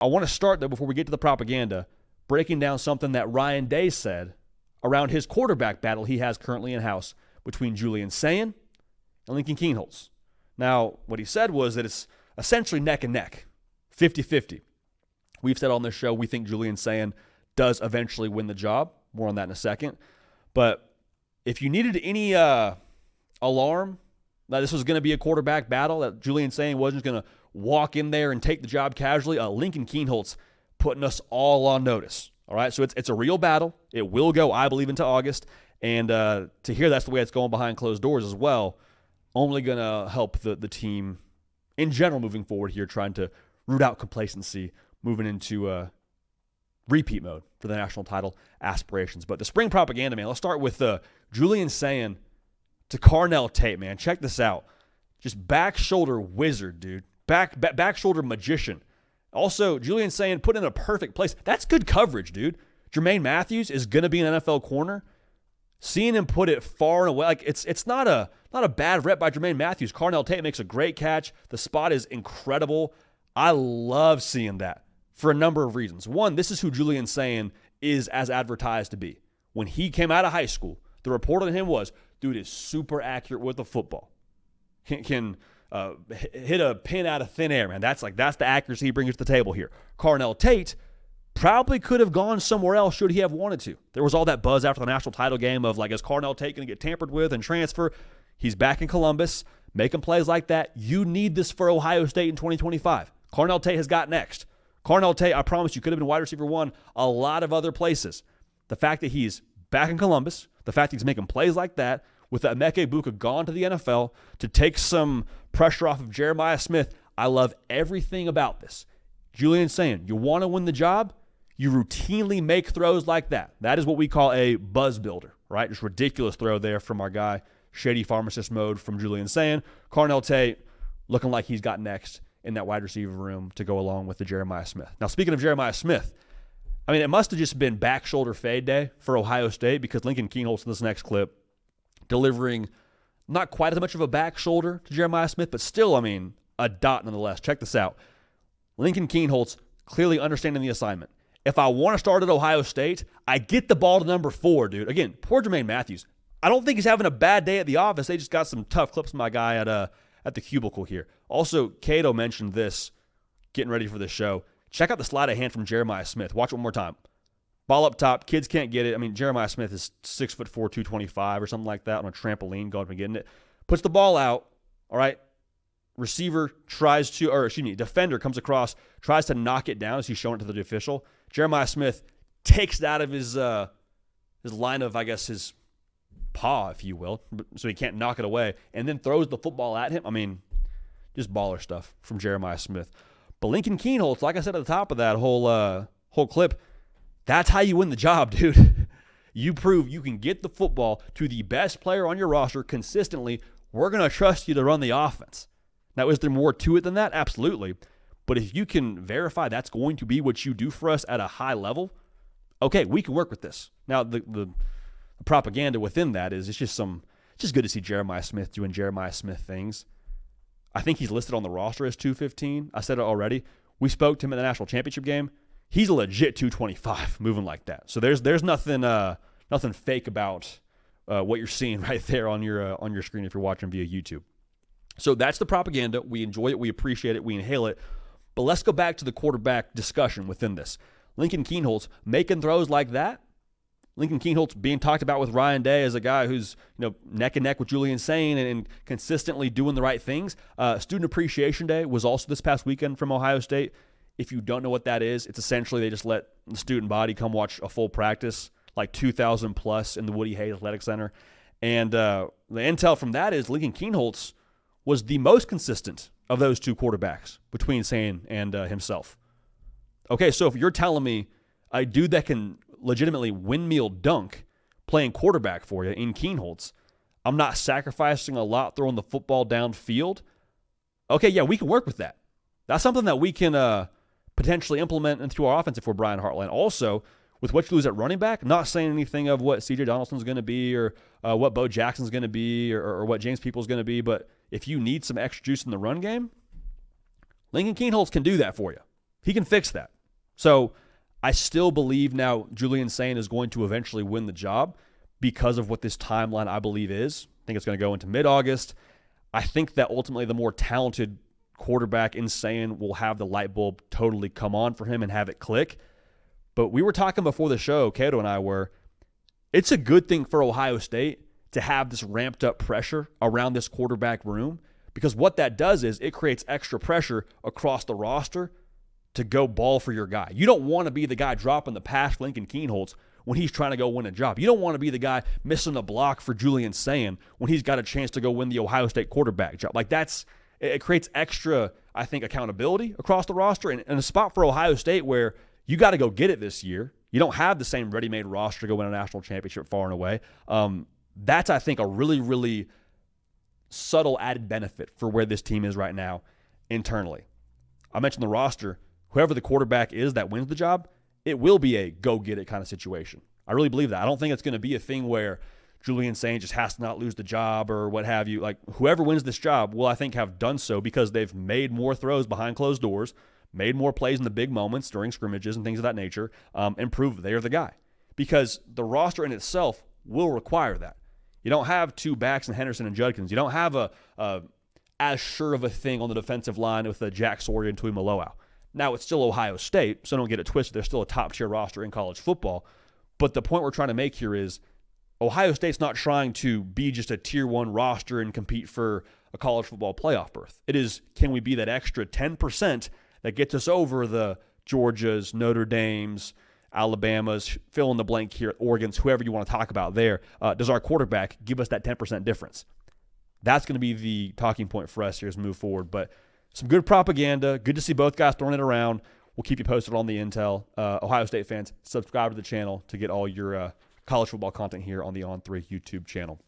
I want to start, though, before we get to the propaganda, breaking down something that Ryan Day said around his quarterback battle he has currently in-house between Julian Sayin and Lincoln Kienholz. Now, what he said was that it's essentially neck and neck, 50-50. We've said on this show we think Julian Sayin does eventually win the job. More on that in a second. But if you needed any alarm that this was going to be a quarterback battle, that Julian Sayin wasn't going to walk in there and take the job casually, Lincoln Kienholz putting us all on notice. All right, so it's a real battle. It will go, I believe, into August. And to hear that's the way it's going behind closed doors as well, only going to help the team in general moving forward here, trying to root out complacency, moving into repeat mode for the national title aspirations. But the spring propaganda, man, let's start with Julian Sayin to Carnell Tate, man. Check this out. Just back shoulder wizard, dude. Back shoulder magician. Also, Julian Sayin put in a perfect place. That's good coverage, dude. Jermaine Matthews is going to be an NFL corner. Seeing him put it far and away, like it's not a bad rep by Jermaine Matthews. Carnell Tate makes a great catch. The spot is incredible. I love seeing that for a number of reasons. One, this is who Julian Sayin is as advertised to be. When he came out of high school, the report on him was, dude is super accurate with the football. Can hit a pin out of thin air, man. That's the accuracy he brings to the table here. Carnell Tate probably could have gone somewhere else should he have wanted to. There was all that buzz after the national title game of, like, is Carnell Tate going to get tampered with and transfer? He's back in Columbus, making plays like that. You need this for Ohio State in 2025. Carnell Tate has got next. Carnell Tate, I promise you, could have been wide receiver one a lot of other places. The fact that he's back in Columbus, the fact that he's making plays like that, with Emeka Egbuka gone to the NFL to take some pressure off of Jeremiah Smith, I love everything about this. Julian Sayin, you want to win the job? You routinely make throws like that. That is what we call a buzz builder, right? Just ridiculous throw there from our guy, Shady Pharmacist mode from Julian Sayin. Carnell Tate looking like he's got next in that wide receiver room to go along with the Jeremiah Smith. Now, speaking of Jeremiah Smith, I mean, it must have just been back shoulder fade day for Ohio State, because Lincoln Kienholz in this next clip delivering not quite as much of a back shoulder to Jeremiah Smith, but still, I mean, a dot nonetheless. Check this out. Lincoln Kienholz clearly understanding the assignment. If I want to start at Ohio State, I get the ball to number 4, dude. Again, poor Jermaine Matthews. I don't think he's having a bad day at the office. They just got some tough clips from my guy at the cubicle here. Also, Cato mentioned this, getting ready for this show. Check out the sleight of hand from Jeremiah Smith. Watch it one more time. Ball up top. Kids can't get it. I mean, Jeremiah Smith is 6'4", 225 or something like that on a trampoline going up and getting it. Puts the ball out. All right. Receiver tries to, or excuse me, defender comes across, tries to knock it down as he's showing it to the official. Jeremiah Smith takes it out of his line of, I guess, his paw, if you will, so he can't knock it away, and then throws the football at him. I mean, just baller stuff from Jeremiah Smith. But Lincoln Kienholz, like I said at the top of that whole clip, that's how you win the job, dude. You prove you can get the football to the best player on your roster consistently. We're going to trust you to run the offense. Now, is there more to it than that? Absolutely. But if you can verify that's going to be what you do for us at a high level, okay, we can work with this. Now, the propaganda within that is it's just good to see Jeremiah Smith doing Jeremiah Smith things. I think he's listed on the roster as 215. I said it already. We spoke to him in the national championship game. He's a legit 225 moving like that. So there's nothing fake about what you're seeing right there on your screen if you're watching via YouTube. So that's the propaganda. We enjoy it. We appreciate it. We inhale it. But let's go back to the quarterback discussion within this. Lincoln Kienholz making throws like that. Lincoln Kienholz being talked about with Ryan Day as a guy who's neck and neck with Julian Sayin and consistently doing the right things. Student Appreciation Day was also this past weekend from Ohio State. If you don't know what that is, it's essentially they just let the student body come watch a full practice, like 2,000 plus in the Woody Hayes Athletic Center. And the intel from that is Lincoln Kienholz was the most consistent of those two quarterbacks between Sayin and himself. Okay, so if you're telling me a dude that can legitimately windmill dunk playing quarterback for you in Kienholz, I'm not sacrificing a lot throwing the football downfield, okay, yeah, we can work with that. That's something that we can potentially implement into our offense if we're Brian Hartline. Also, with what you lose at running back, not saying anything of what C.J. Donaldson's going to be or what Bo Jackson's going to be or what James Peoples going to be, but if you need some extra juice in the run game, Lincoln Kienholz can do that for you. He can fix that. So I still believe now Julian Sayin is going to eventually win the job because of what this timeline I believe is. I think it's going to go into mid-August. I think that ultimately the more talented quarterback in Sayin will have the light bulb totally come on for him and have it click. But we were talking before the show, Cato and I were, it's a good thing for Ohio State to have this ramped up pressure around this quarterback room, because what that does is it creates extra pressure across the roster to go ball for your guy. You don't want to be the guy dropping the pass for Lincoln Kienholz when he's trying to go win a job. You don't want to be the guy missing a block for Julian Sayin when he's got a chance to go win the Ohio State quarterback job. Like it creates extra, I think, accountability across the roster and a spot for Ohio State where you got to go get it this year. You don't have the same ready-made roster to go win a national championship far and away. That's, I think, a really, really subtle added benefit for where this team is right now internally. I mentioned the roster. Whoever the quarterback is that wins the job, it will be a go-get-it kind of situation. I really believe that. I don't think it's going to be a thing where Julian Sayin just has to not lose the job or what have you. Like, whoever wins this job will, I think, have done so because they've made more throws behind closed doors, made more plays in the big moments during scrimmages and things of that nature, and prove they're the guy. Because the roster in itself will require that. You don't have two backs in Henderson and Judkins. You don't have a as sure of a thing on the defensive line with Jack Sawyer and Tui Maloau. Now, it's still Ohio State, so don't get it twisted. They're still a top-tier roster in college football. But the point we're trying to make here is Ohio State's not trying to be just a Tier 1 roster and compete for a college football playoff berth. It is, can we be that extra 10% that gets us over the Georgias, Notre Dames, Alabama's, fill in the blank here, Oregon's, whoever you want to talk about there. Does our quarterback give us that 10% difference? That's going to be the talking point for us here as we move forward. But some good propaganda. Good to see both guys throwing it around. We'll keep you posted on the intel. Ohio State fans, subscribe to the channel to get all your college football content here on the On3 YouTube channel.